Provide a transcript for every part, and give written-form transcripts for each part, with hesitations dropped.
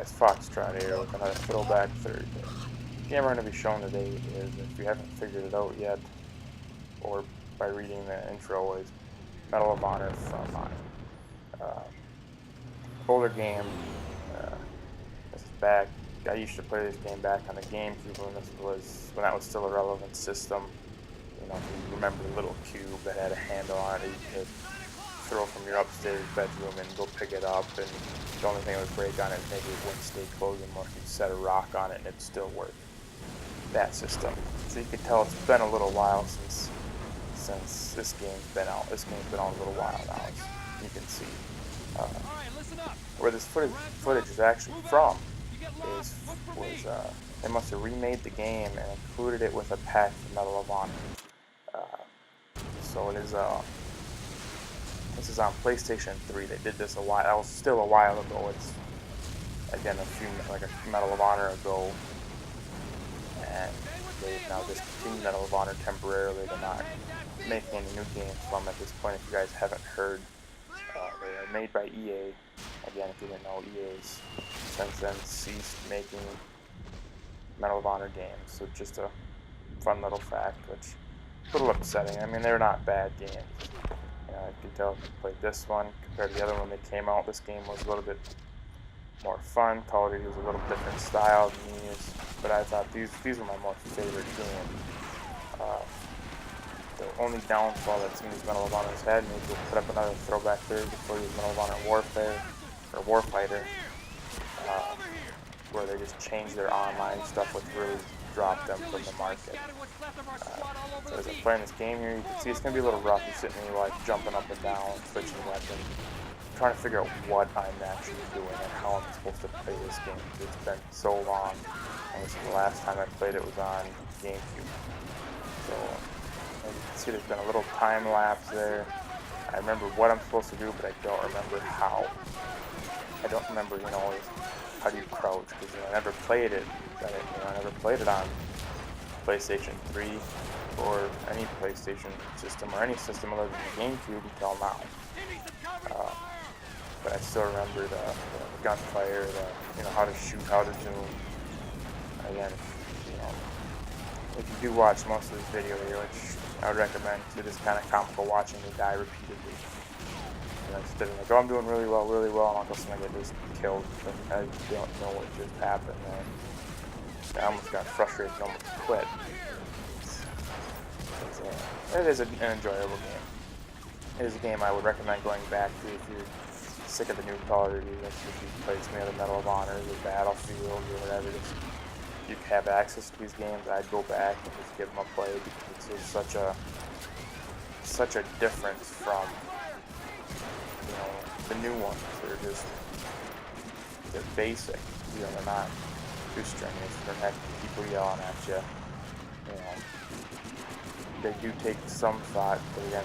guys, Foxtrot here with another Throwback Thursday. The game we're going to be showing today is, if you haven't figured it out yet, or by reading the intro, is Medal of Honor Frontline. Older game. This is back. I used to play this game back on the GameCube when that was still a relevant system. You know, if you remember the little cube that had a handle on it, you could throw from your upstairs bedroom and go pick it up, and the only thing that would break on it is maybe it wouldn't stay closed anymore. If you set a rock on it and it'd still work. That system. So you can tell it's been a little while since this game's been out. This game's been out a little while now, as you can see. Where this footage is actually from they must have remade the game and included it with a pack for Medal of Honor. So it is this is on PlayStation 3. They did this that was still a while ago. It's again like a Medal of Honor ago, and they've now discontinued Medal of Honor temporarily. They're not making any new games from at this point. If you guys haven't heard, they are made by EA. Again, if you didn't know, EA's since then ceased making Medal of Honor games. So just a fun little fact, which is a little upsetting. I mean, they're not bad games. You can tell if you played this one compared to the other one that came out. This game was a little bit more fun. Call of Duty was a little different style than these, but I thought these were my more favorite games. The only downfall that some of these Medal of Honors had, maybe we'll put up another throwback there before these Medal of Honor Warfare or Warfighter, where they just changed their online stuff, which really dropped them from the market. So as I'm playing this game here, you can see it's going to be a little rough. You're sitting here like jumping up and down, switching weapons, trying to figure out what I'm actually doing and how I'm supposed to play this game. It's been so long, and this is the last time I played it was on GameCube. So as you can see, there's been a little time lapse there. I remember what I'm supposed to do, but I don't remember how. I don't remember, how do you crouch, because I never played it. I never played it on PlayStation 3 or any PlayStation system or any system other than the GameCube until now. But I still remember the gunfire, how to shoot, how to zoom. Again, if you do watch most of this video here, which I would recommend, it is kind of comical watching me die repeatedly. Instead of like, oh, I'm doing really well, and all of a sudden I get just killed, and I don't know what just happened. And I almost got frustrated and almost quit. It is an enjoyable game. It is a game I would recommend going back to if you're sick of the new Call of Duty. If you played some of the Medal of Honor or Battlefield or whatever. If you have access to these games, I'd go back and just give them a play, because it's such a difference from the new ones. They're basic. They're not too strenuous. They're not people yelling at you. They do take some thought, but again,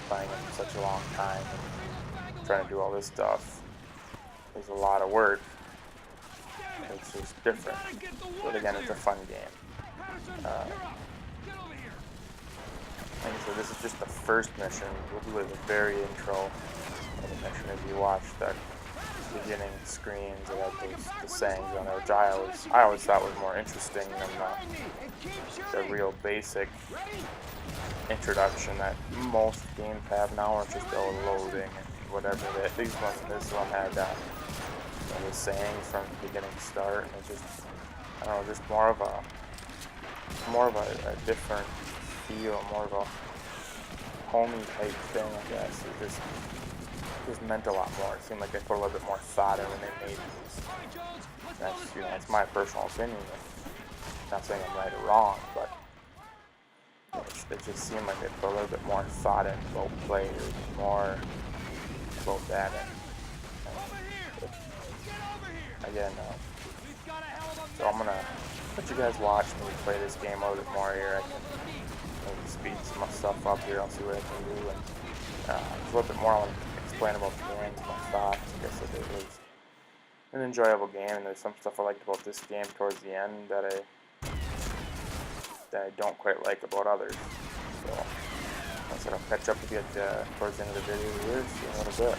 playing them for such a long time and trying to do all this stuff is a lot of work. It's just different. But again, it's a fun game. Like I said, this is just the first mission. We'll do the very intro of the mission. If you watch the beginning screens that have the sayings on there, which I always thought was more interesting than the real basic introduction that most games have now, are just loading and whatever. This one had the sayings from the beginning start, and it's just, I don't know, just more of a different feel, more of a homey type thing, I guess. It just meant a lot more. It seemed like they put a little bit more thought in when they made these. That's my personal opinion. I'm not saying I'm right or wrong, but it just seemed like they put a little bit more thought in about players, more about that. And again, so I'm gonna let you guys watch me play this game a little bit more here. I can maybe speed some stuff up here. I'll see what I can do. And a little bit more I want to explain about the game, my thoughts. I guess it was an enjoyable game, and there's some stuff I liked about this game towards the end that I don't quite like about others. So I said I'll catch up with you towards the end of the video here. See you in a little bit.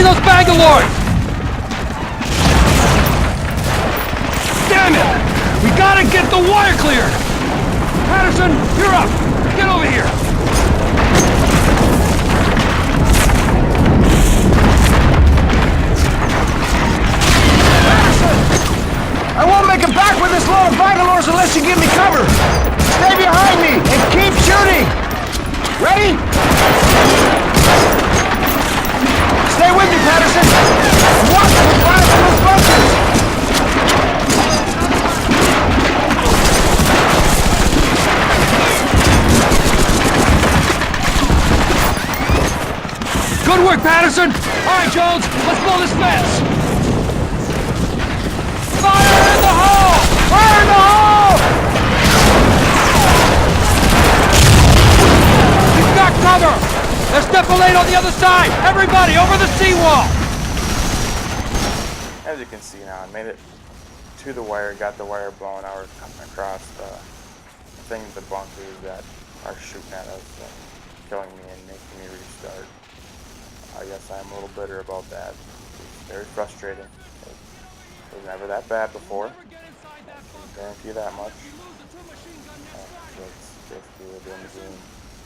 those Bangalores! Damn it! We gotta get the wire cleared! Patterson, you're up! Get over here! Patterson! I won't make it back with this load of Bangalores unless you give me cover! Stay behind me and keep shooting! Ready? Stay with me, Patterson! Watch for fire from those bunkers! Good work, Patterson! All right, Jones, let's blow this fence! Fire in the hole! Fire in the hole! We've got cover! There's defilade on the other side! Everybody, over the seawall! As you can see now, I made it to the wire, got the wire blown out, coming across the things, the bunkers that are shooting at us and killing me and making me restart. Yes, I'm a little bitter about that. It's very frustrating. It was never that bad before. I can guarantee you that much. It's basically we're doing the game.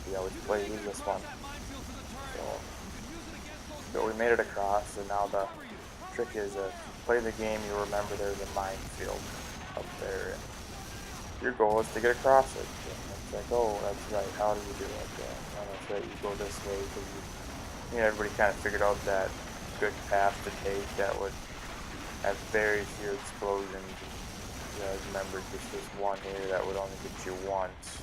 We always play lose this one. So we made it across, and now the trick is if you play the game, you remember there's a minefield up there. And your goal is to get across it. And it's like, oh, that's right. How do you do it? Oh, that's right. You go this way because everybody kind of figured out that good path to take that would have very few explosions. Remember just this one here that would only get you once.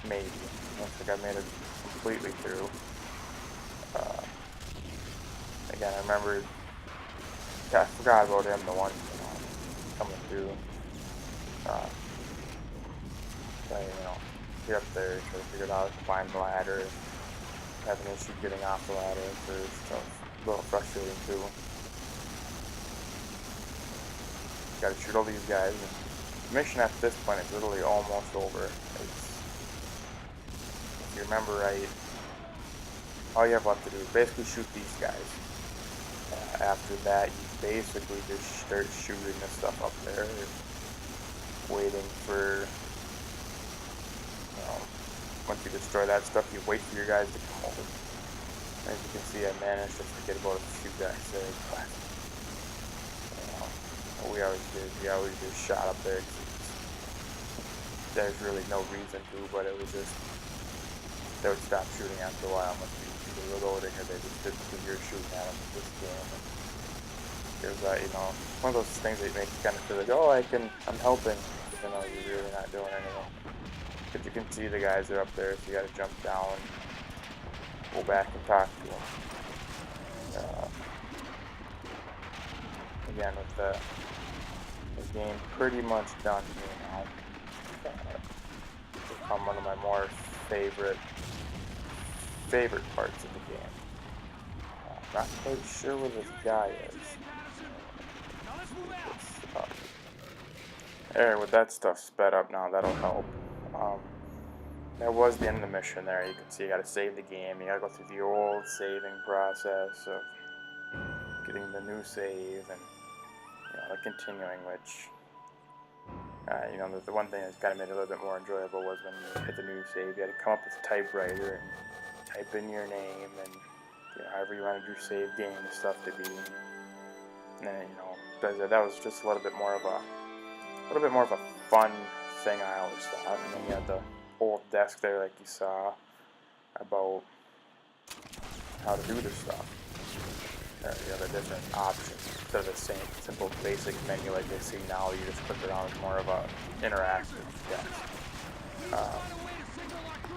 Maybe. Looks like I made it completely through. Again, I remember, I forgot about him, the one coming through. Get up there, try to figure it out, climb the ladder. Have an issue getting off the ladder at first, so it's a little frustrating too. Gotta shoot all these guys. The mission at this point is literally almost over. If you remember right, all you have left to do is basically shoot these guys. After that, you basically just start shooting the stuff up there, waiting for, once you destroy that stuff, you wait for your guys to come over. As you can see, I managed to forget about a few guys there, but we always did. We always just shot up there. There's really no reason to, but it was just, they would stop shooting after a while. Must be either reloading or they just did because you're shooting at them in this game. And there's one of those things that make you kind of feel like, oh, I'm helping, even though you're really not doing anything. But you can see the guys are up there, so you gotta jump down, go back and talk to them. Again, with the game pretty much done here now. It's become one of my more favorite parts of the game. Not quite sure where this guy is. There, with that stuff sped up now, that'll help. That was the end of the mission there. You can see you gotta save the game. You gotta go through the old saving process of getting the new save and the continuing, which the one thing that's kind of made it a little bit more enjoyable was when you hit the new save, you had to come up with a typewriter and type in your name and however you wanted your save game stuff to be. And then that was just a little bit more of a fun thing I always thought. And then you had the old desk there, like you saw, about how to do this stuff. The different options instead of the same simple basic menu like they see now. You just click it on. It's more of a interactive desk.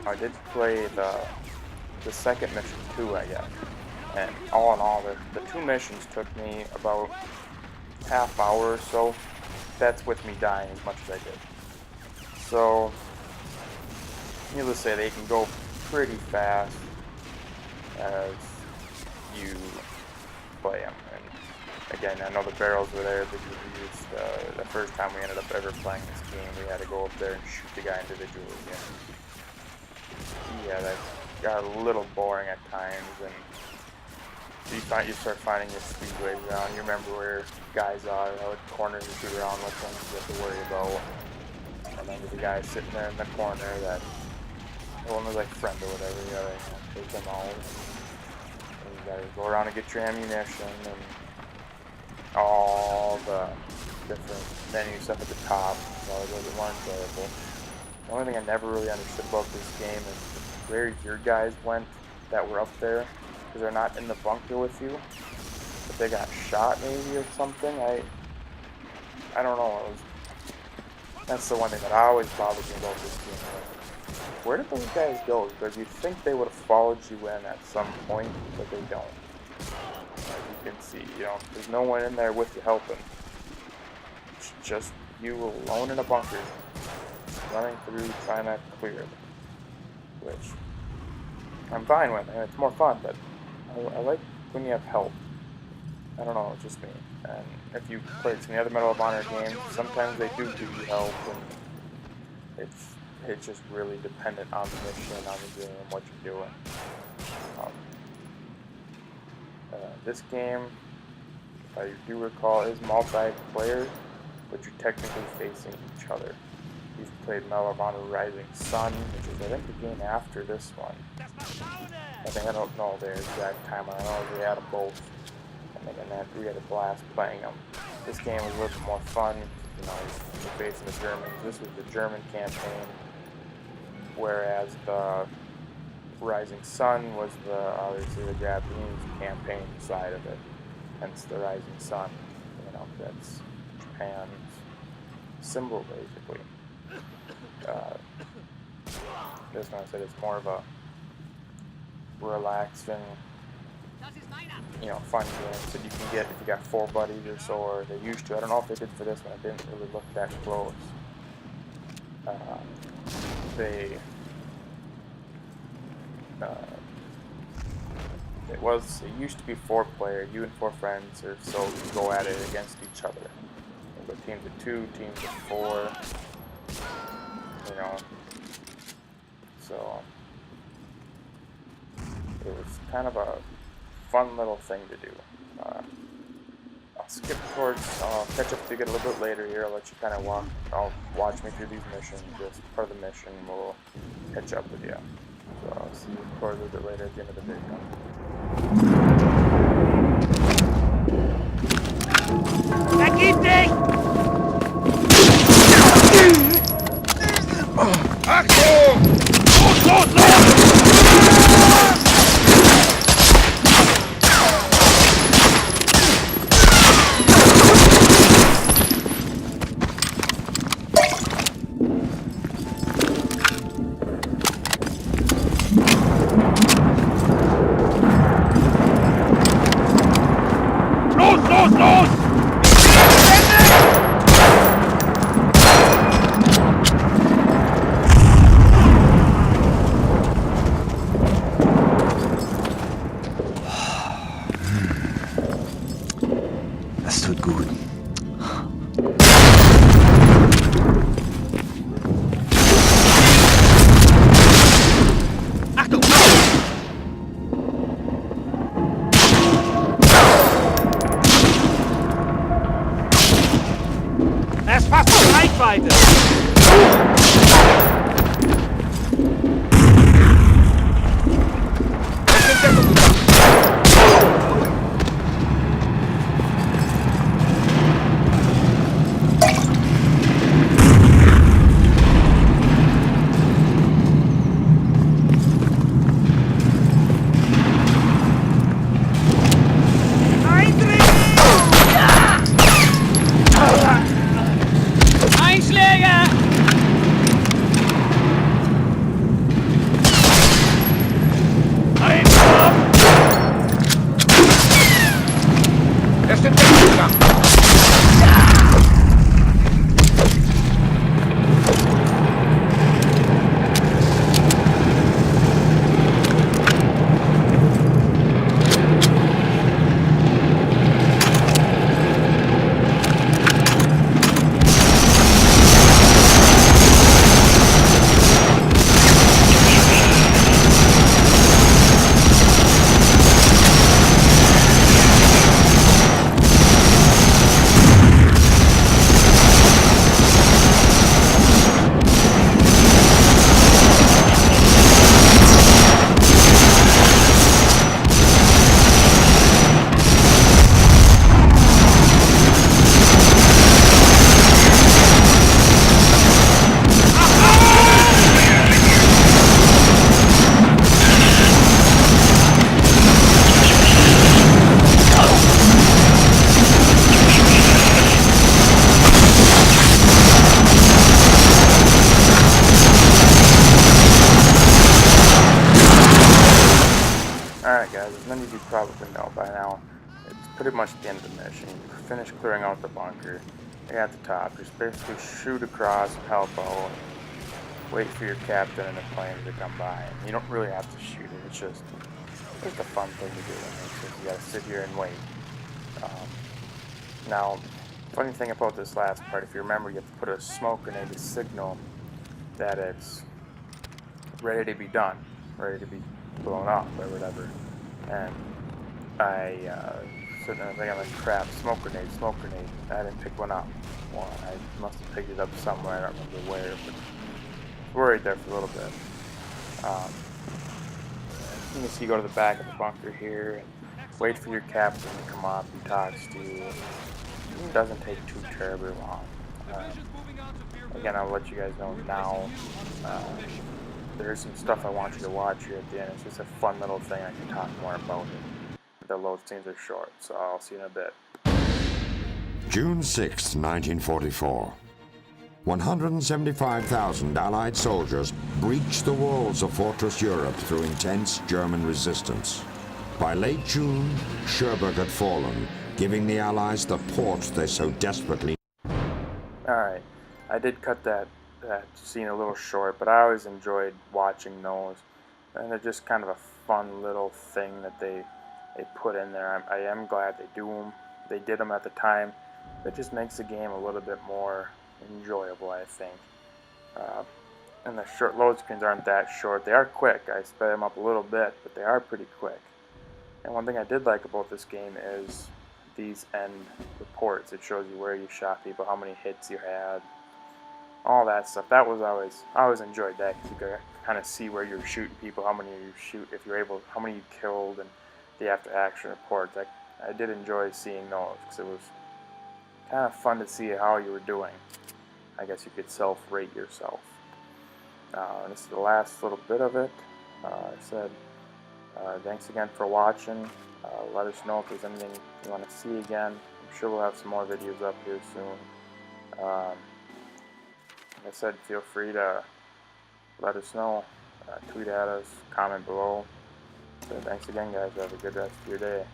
I did play the second mission too, I guess. And all in all, the two missions took me about half hour or so. That's with me dying as much as I did. So, needless to say, they can go pretty fast as you play them. And again, I know the barrels were there that you used the first time we ended up ever playing this game. We had to go up there and shoot the guy individually. And yeah, that got a little boring at times, and you start finding your speedways around. You remember where guys are, what corners you shoot around, what ones you have to worry about. I remember the guy sitting there in the corner that the one was like friend or whatever. You gotta take them out. And you gotta go around and get your ammunition and all the different menu stuff at the top. So it was more enjoyable. The only thing I never really understood about this game is where your guys went that were up there, because they're not in the bunker with you, but they got shot maybe or something. I don't know. That's the one thing that always bothers me about this game. Like, where did those guys go? Because you think they would have followed you in at some point, but they don't. As you can see, there's no one in there with you helping. It's just you alone in a bunker, running through trying to clear it, which I'm fine with, and it's more fun, but I like when you have help. I don't know, it's just me. And if you played some of the other Medal of Honor games, sometimes they do give you help, and it's just really dependent on the mission, on the game, what you're doing. This game, if I do recall, is multiplayer, but you're technically facing each other. You've played Medal of Honor Rising Sun, which is I think the game after this one. I don't know the exact timeline. I know we had them both. We had a blast playing them. This game was a little bit more fun. You're facing the Germans. This was the German campaign, whereas the Rising Sun was obviously the Japanese campaign side of it. Hence the Rising Sun. That's Japan's symbol basically. This one I said it's more of a relaxing, fun game that you can get if you got 4 buddies or so, or they used to. I don't know if they did for this one. I didn't really look that close. It used to be 4-player, you and 4 friends or so you go at it against each other. You go teams of 2, teams of 4, so it was kind of a fun little thing to do. I'll skip towards, I'll catch up to you a little bit later here. I'll let you kind of watch me through these missions. This part of the mission will catch up with you. So I'll see you a little bit later at the end of the video. Das tut gut. Achtung! Er ist fast in Reichweite! pretty much the end of the mission. You finish clearing out the bunker. You're at the top. You just basically shoot across, help out, wait for your captain and the plane to come by. And you don't really have to shoot it. It's just a fun thing to do. It's just, you gotta sit here and wait. Now, funny thing about this last part, if you remember, you have to put a smoke grenade to signal that it's ready to be done, ready to be blown up or whatever. And I sitting there thinking, like, crap, smoke grenade. I didn't pick one up. Well, I must have picked it up somewhere, I don't remember where, but I was worried there for a little bit. You can see you go to the back of the bunker here and wait for your captain to come up. He talks to you. It doesn't take too terribly long. Again, I'll let you guys know now. There's some stuff I want you to watch here at the end. It's just a fun little thing. I can talk more about it. The load scenes are short, so I'll see you in a bit. June 6, 1944. 175,000 Allied soldiers breached the walls of Fortress Europe through intense German resistance. By late June, Cherbourg had fallen, giving the Allies the port they so desperately needed. Alright, I did cut that scene a little short, but I always enjoyed watching those. And they're just kind of a fun little thing that they put in there. I am glad they do them. They did them at the time. It just makes the game a little bit more enjoyable, I think. And the short load screens aren't that short. They are quick. I sped them up a little bit, but they are pretty quick. And one thing I did like about this game is these end reports. It shows you where you shot people, how many hits you had, all that stuff. That was I always enjoyed that, because you could kind of see where you're shooting people, how many you shoot, if you're able, how many you killed, and the after action reports. I did enjoy seeing those, because it was kind of fun to see how you were doing. I guess you could self-rate yourself. This is the last little bit of it. I said, thanks again for watching. Let us know if there's anything you want to see again. I'm sure we'll have some more videos up here soon. Like I said, feel free to let us know. Tweet at us, comment below. So thanks again, guys. Have a good rest of your day.